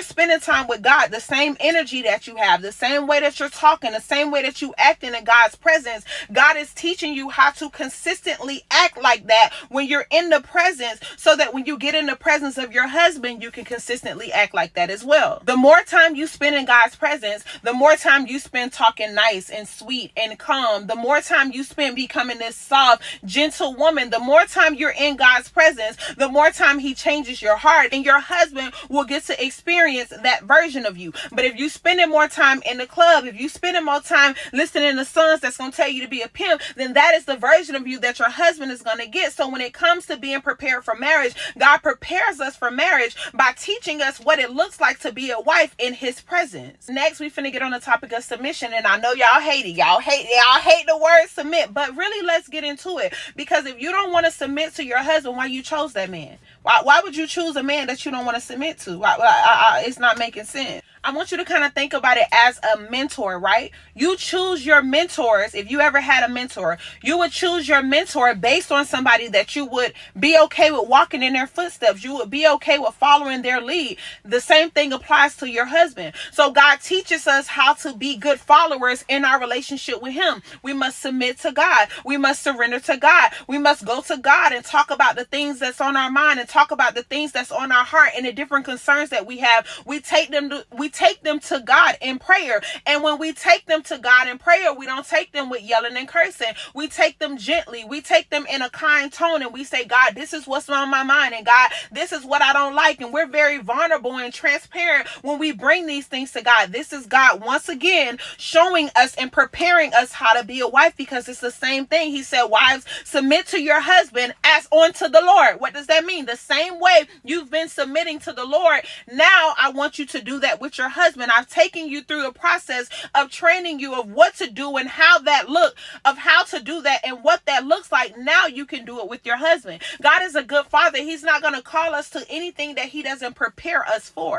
spending time with God, the same energy that you have, the same way that you're talking, the same way that you acting in God's presence, God is teaching you how to consistently act like that when you're in the presence, so that when you get in the presence of your husband, you can consistently act like that as well. The more time you spend in God's presence, the more time you spend talking nice and sweet and calm, the more time you spend becoming this soft, gentle woman, the more time you're in God's presence, the more time he changes your heart, and your husband will get to experience that version of you. But if you spending more time in the club, if you spending more time listening to songs that's going to tell you to be a pimp, then that is the version of you that your husband is going to get. So when it comes to being prepared for marriage, God prepares us for marriage by teaching us what it looks like to be a wife in his presence. Next, we finna get on the topic of submission, and I know y'all hate it. Y'all hate the word submit, but really let's get into it. Because if you don't want to submit to your husband, why you chose that man? Why would you choose a man that you don't want to submit to? It's not making sense. I want you to kind of think about it as a mentor, right? You choose your mentors. If you ever had a mentor, you would choose your mentor based on somebody that you would be okay with walking in their footsteps. You would be okay with following their lead. The same thing applies to your husband. So God teaches us how to be good followers in our relationship with him. We must submit to God. We must surrender to God. We must go to God and talk about the things that's on our mind, and talk about the things that's on our heart, and the different concerns that we have. We take them to God in prayer. And when we take them to God in prayer, we don't take them with yelling and cursing. We take them gently. We take them in a kind tone, and we say, God, this is what's on my mind, and God, this is what I don't like. And we're very vulnerable and transparent when we bring these things to God. This is God once again showing us and preparing us how to be a wife, because it's the same thing. He said, wives, submit to your husband as unto the Lord. What does that mean? The same way you've been submitting to the Lord, now I want you to do that with your husband. I've taken you through the process of training you of what to do and how to do that and what that looks like. Now you can do it with your husband. God is a good father. He's not going to call us to anything that he doesn't prepare us for.